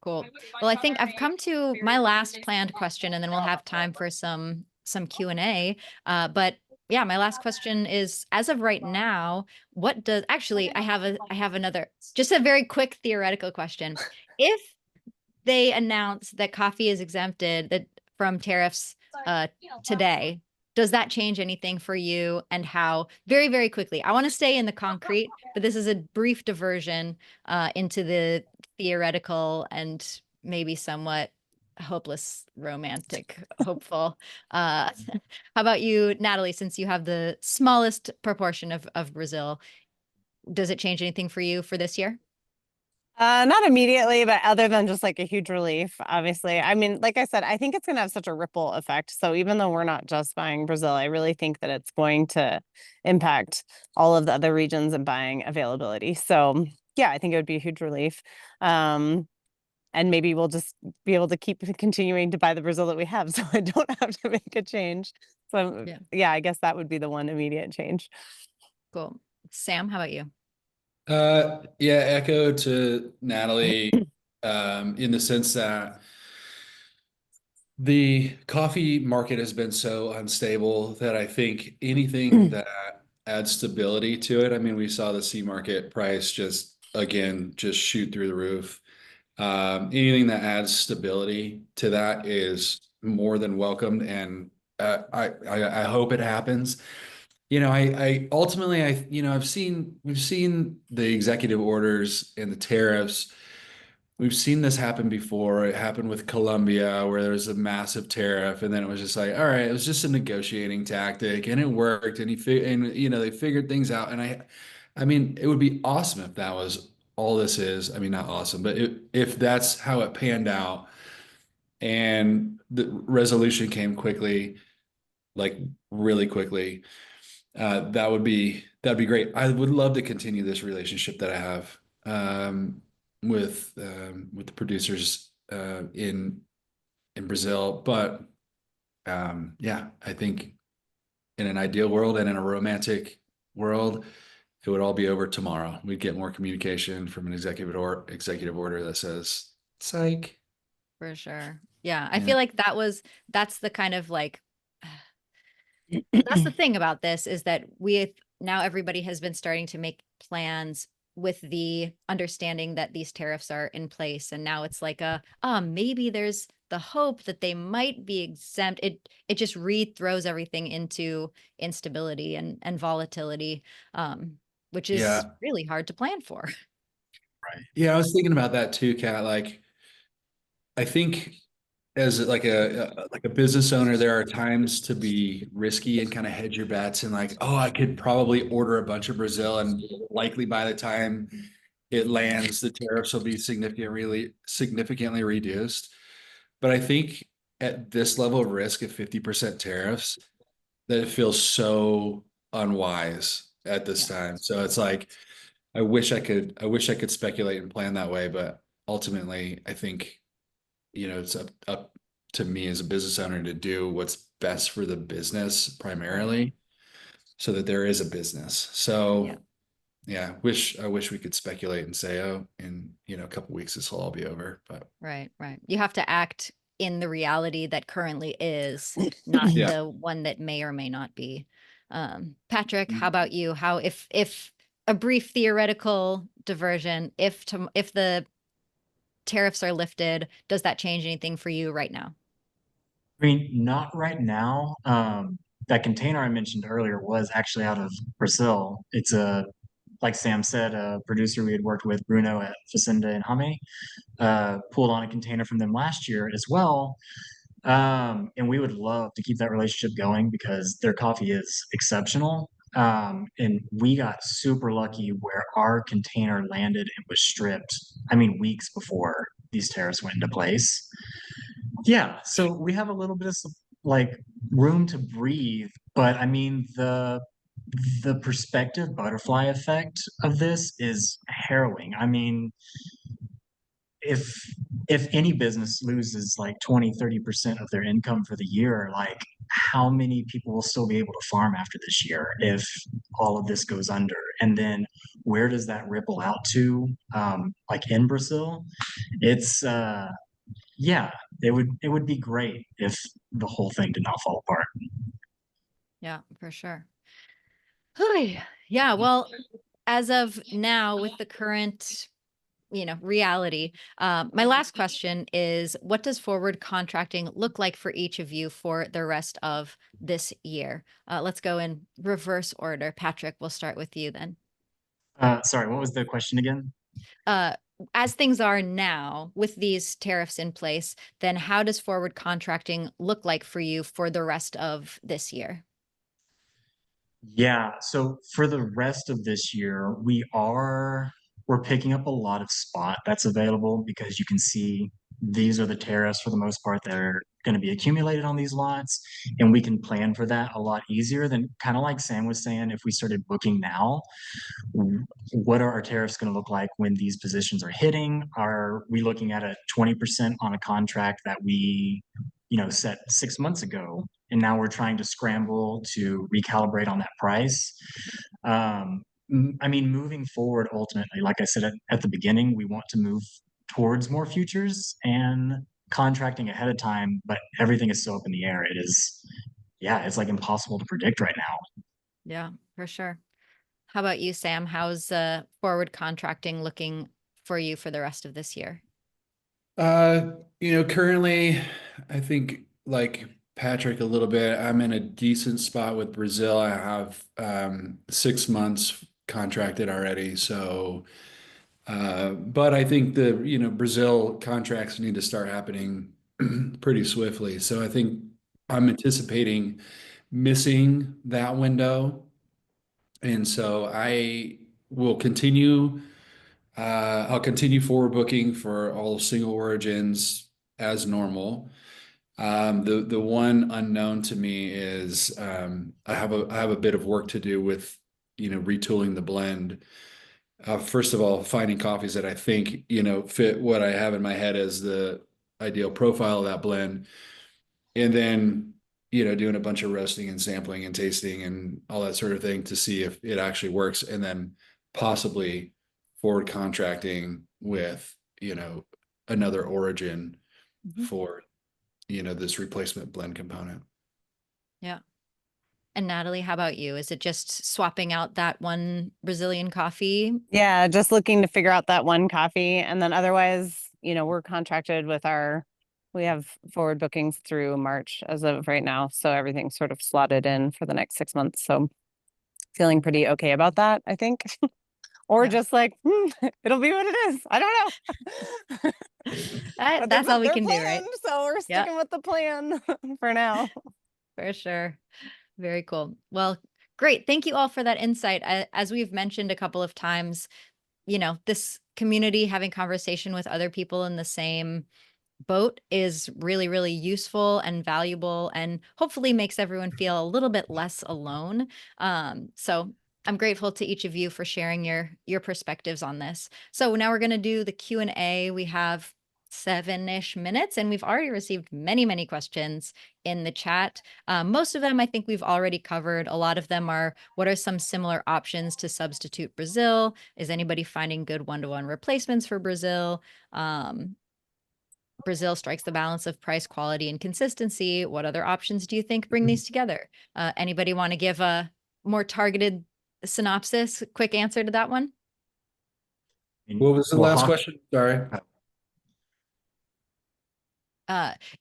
Cool. Well, I think I've come to my last planned question, and then we'll have time for some Q&A. But yeah, my last question is, as of right now, what does actually I have another, just a very quick theoretical question. If they announce that coffee is exempted from tariffs today, does that change anything for you and how? Very, very quickly. I want to stay in the concrete, but this is a brief diversion into the theoretical and maybe somewhat hopeless, romantic, hopeful. How about you, Natalie, since you have the smallest proportion of Brazil, does it change anything for you for this year? Not immediately, but other than just like a huge relief, obviously. I mean, like I said, I think it's going to have such a ripple effect. So even though we're not just buying Brazil, I really think that it's going to impact all of the other regions and buying availability. So yeah, I think it would be a huge relief. And maybe we'll just be able to keep continuing to buy the Brazil that we have. So I don't have to make a change. So yeah, I guess that would be the one immediate change. Cool. Sam, how about you? Yeah, echo to Natalie, in the sense that the coffee market has been so unstable that I think anything that adds stability to it. I mean, we saw the C market price just shoot through the roof. Anything that adds stability to that is more than welcomed, and I hope it happens. I ultimately, we've seen the executive orders and the tariffs. We've seen this happen before. It happened with Colombia, where there was a massive tariff, and then it was just like, all right, it was just a negotiating tactic, and it worked. And they figured things out. And I mean, it would be awesome if that was all this is. I mean, not awesome, but if that's how it panned out and the resolution came quickly, like really quickly, that'd be great. I would love to continue this relationship that I have with the producers in Brazil. But yeah, I think in an ideal world and in a romantic world, it would all be over tomorrow. We'd get more communication from an executive order that says, psych. For sure. Yeah. I Yeah. feel like that's the kind of like, that's the thing about this is that now everybody has been starting to make plans with the understanding that these tariffs are in place. And now it's like maybe there's the hope that they might be exempt. It just throws everything into instability and volatility, which is Yeah. really hard to plan for. Right. Yeah, I was thinking about that too, Kat. Like, I think as like a business owner, there are times to be risky and kind of hedge your bets and like, oh, I could probably order a bunch of Brazil and likely by the time it lands, the tariffs will be significantly reduced. But I think at this level of risk at 50% tariffs, that it feels so unwise at this time. So it's like I wish I could speculate and plan that way, but ultimately I think, it's up to me as a business owner to do what's best for the business primarily so that there is a business. So yeah, I wish we could speculate and say, oh, in, a couple weeks this will all be over. But Right. You have to act in the reality that currently is, not Yeah. the one that may or may not be. Patrick, how about you? How if a brief theoretical diversion, if the tariffs are lifted, does that change anything for you right now? I mean, not right now. That container I mentioned earlier was actually out of Brazil. It's like Sam said, a producer we had worked with, Bruno at Facenda and Hame, pulled on a container from them last year as well. And we would love to keep that relationship going because their coffee is exceptional. And we got super lucky where our container landed and was stripped, I mean, weeks before these tariffs went into place. Yeah, so we have a little bit of like room to breathe, but I mean the perspective butterfly effect of this is harrowing. I mean, if if any business loses like 20-30% of their income for the year, like how many people will still be able to farm after this year if all of this goes under? And then where does that ripple out to? Like in Brazil, it's yeah, it would be great if the whole thing did not fall apart. Yeah, for sure. Yeah, well, as of now, with the current, reality, my last question is, what does forward contracting look like for each of you for the rest of this year? Let's go in reverse order. Patrick, we'll start with you then. Sorry, what was the question again? Uh, as things are now with these tariffs in place, then how does forward contracting look like for you for the rest of this year? Yeah, so for the rest of this year, we're picking up a lot of spot that's available because you can see these are the tariffs for the most part that are going to be accumulated on these lots, and we can plan for that a lot easier than kind of like Sam was saying, if we started booking now, what are our tariffs going to look like when these positions are hitting? Are we looking at a 20% on a contract that we, set 6 months ago? And now we're trying to scramble to recalibrate on that price. I mean, moving forward, ultimately, like I said at the beginning, we want to move towards more futures and contracting ahead of time, but everything is so up in the air. Yeah, it's like impossible to predict right now. Yeah, for sure. How about you, Sam? How's forward contracting looking for you for the rest of this year? Currently, I think like Patrick a little bit, I'm in a decent spot with Brazil. I have 6 months contracted already. So, but I think Brazil contracts need to start happening pretty swiftly. So I think I'm anticipating missing that window. And so I we'll continue. I'll continue forward booking for all single origins as normal. The one unknown to me is I have a bit of work to do with retooling the blend. First of all, finding coffees that I think fit what I have in my head as the ideal profile of that blend, and then doing a bunch of roasting and sampling and tasting and all that sort of thing to see if it actually works, and then possibly forward contracting with another origin for this replacement blend component. Yeah. And Natalie, how about you? Is it just swapping out that one Brazilian coffee? Yeah, just looking to figure out that one coffee. And then otherwise, we're contracted with we have forward bookings through March as of right now. So everything's sort of slotted in for the next 6 months. So feeling pretty okay about that, I think. Or Yeah. just like, it'll be what it is. I don't know. But That's all we they're can do, right? planned, so we're Yeah. sticking with the plan for now. For sure. Very cool. Well, great. Thank you all for that insight. As we've mentioned a couple of times, this community, having conversation with other people in the same boat is really, really useful and valuable, and hopefully makes everyone feel a little bit less alone. So I'm grateful to each of you for sharing your perspectives on this. So now we're going to do the Q&A. We have 7-ish minutes, and we've already received many, many questions in the chat. Most of them I think we've already covered. A lot of them are, what are some similar options to substitute Brazil? Is anybody finding good one-to-one replacements for Brazil? Brazil strikes the balance of price, quality, and consistency. What other options do you think bring these together? Anybody want to give a more targeted synopsis, quick answer to that one? What was the last question? Sorry.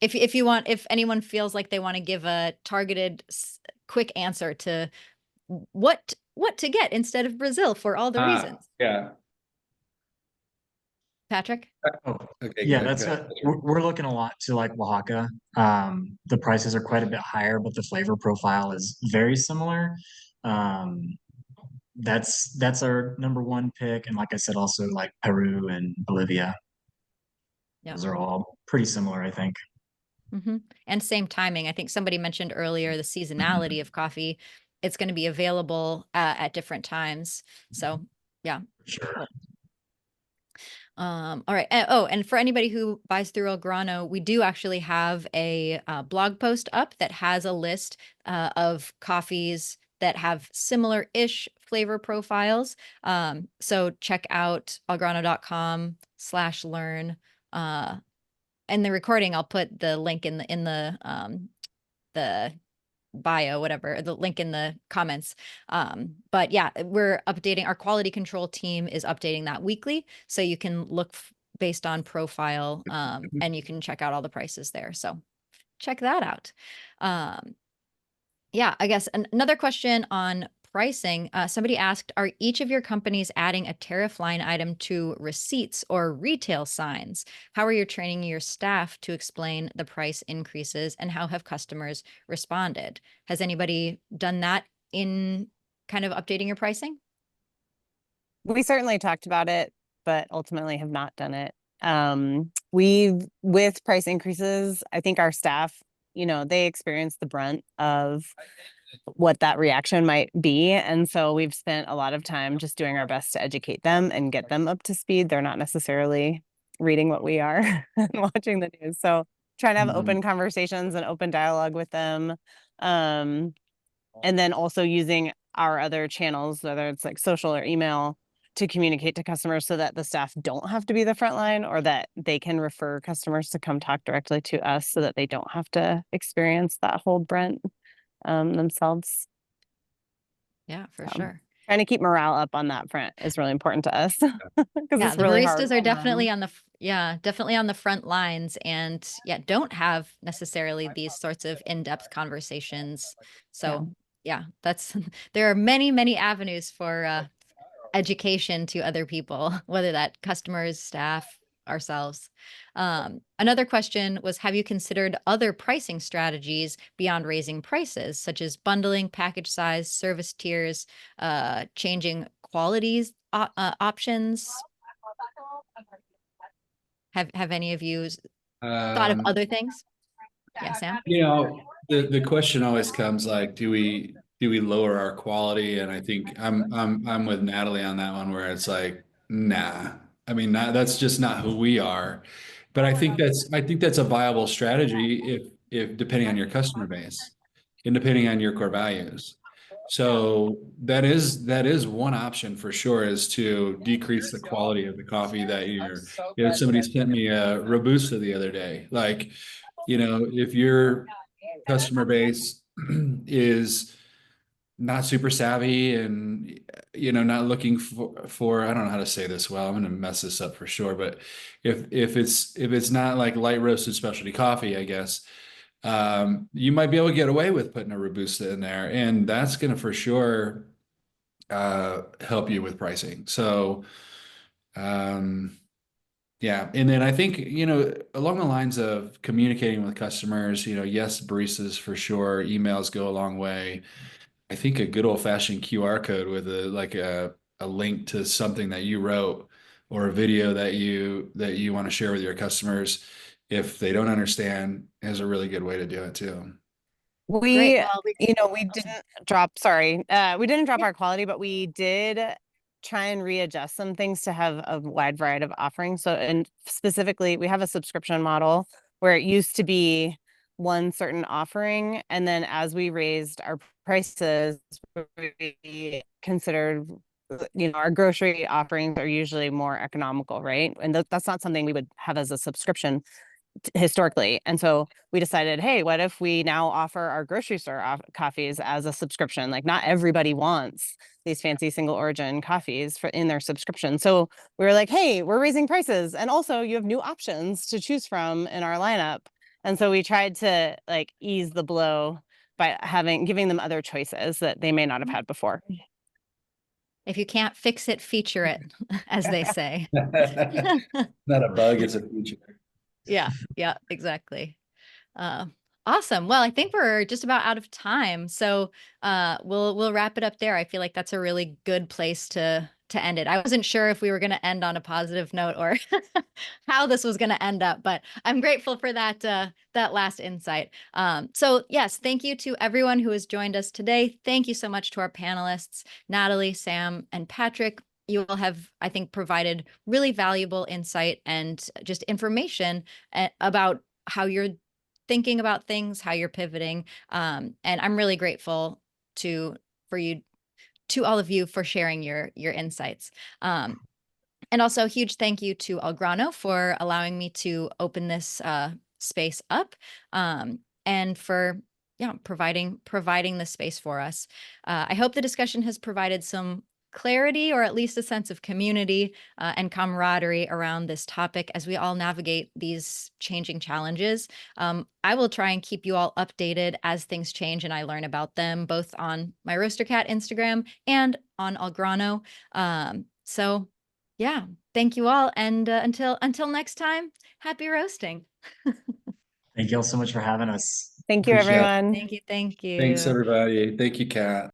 If anyone feels like they want to give a targeted, quick answer to what to get instead of Brazil for all the reasons. Yeah. Patrick? Oh, Okay. yeah, Go that's ahead. we're looking a lot to like Oaxaca. The prices are quite a bit higher, but the flavor profile is very similar. That's our number one pick, and like I said, also like Peru and Bolivia. Yeah. Those are all pretty similar, I think. And same timing. I think somebody mentioned earlier the seasonality of coffee. It's going to be available at different times. So yeah. Sure. Cool. All right. And for anybody who buys through Algrano, we do actually have a blog post up that has a list of coffees that have similar-ish flavor profiles. So check out algrano.com/learn. In the recording, I'll put the link in the bio, whatever, the link in the comments. But yeah, we're updating, our quality control team is updating that weekly. So you can look based on profile and you can check out all the prices there. So check that out. Yeah, I guess another question on pricing. Somebody asked, are each of your companies adding a tariff line item to receipts or retail signs? How are you training your staff to explain the price increases, and how have customers responded? Has anybody done that in kind of updating your pricing? We certainly talked about it, but ultimately have not done it. With price increases, I think our staff, they experience the brunt of what that reaction might be. And so we've spent a lot of time just doing our best to educate them and get them up to speed. They're not necessarily reading what we are and watching the news. So trying to have open conversations and open dialogue with them. And then also using our other channels, whether it's like social or email, to communicate to customers so that the staff don't have to be the front line, or that they can refer customers to come talk directly to us so that they don't have to experience that whole brunt themselves. Yeah, for sure. Trying to keep morale up on that front is really important to us. Yeah, the really baristas hard are definitely on the front lines, and don't have necessarily these sorts of in-depth conversations. So yeah, that's there are many, many avenues for education to other people, whether that customers, staff, ourselves. Another question was, have you considered other pricing strategies beyond raising prices, such as bundling, package size, service tiers, changing qualities options? Have any of you thought of other things? Yeah, Sam? The question always comes like, do we lower our quality? And I think I'm with Natalie on that one, where it's like, nah. I mean, that's just not who we are. But I think that's a viable strategy if depending on your customer base and depending on your core values. So that is one option for sure, is to decrease the quality of the coffee that somebody sent me a Robusta the other day. Like, if your customer base is not super savvy and not looking for I don't know how to say this well, I'm going to mess this up for sure, but if it's not like light roasted specialty coffee, I guess you might be able to get away with putting a Robusta in there, and that's going to for sure help you with pricing. So yeah. And then I think, along the lines of communicating with customers, yes, baristas for sure, emails go a long way. I think a good old fashioned QR code with a link to something that you wrote, or a video that you want to share with your customers, if they don't understand, is a really good way to do it too. Great. We, Well, we didn't drop, we didn't drop our quality, but we did try and readjust some things to have a wide variety of offerings. So, and specifically, we have a subscription model where it used to be one certain offering. And then as we raised our prices, we considered, our grocery offerings are usually more economical, right? And that's not something we would have as a subscription historically. And so we decided, hey, what if we now offer our grocery store coffees as a subscription? Like, not everybody wants these fancy single origin coffees in their subscription. So we were like, hey, we're raising prices, and also you have new options to choose from in our lineup. And so we tried to like ease the blow by giving them other choices that they may not have had before. if you can't fix it, feature it, as they say. Not a bug, it's a feature. Yeah, exactly. Awesome. Well, I think we're just about out of time, so we'll wrap it up there. I feel like that's a really good place to end it. I wasn't sure if we were going to end on a positive note or how this was going to end up, but I'm grateful for that last insight. So yes, thank you to everyone who has joined us today. Thank you so much to our panelists, Natalie, Sam, and Patrick. You all have, I think, provided really valuable insight and just information about how you're thinking about things, how you're pivoting. And I'm really grateful to all of you for sharing your insights. And also a huge thank you to Algrano for allowing me to open this space up, and for providing the space for us. I hope the discussion has provided some clarity, or at least a sense of community and camaraderie around this topic as we all navigate these changing challenges. I will try and keep you all updated as things change and I learn about them, both on my RoasterKat Instagram and on Algrano. So yeah, thank you all. And until next time, happy roasting. Thank you all so much for having us. Thank you, Appreciate it. everyone. Thank you. Thanks, everybody. Thank you, Kat.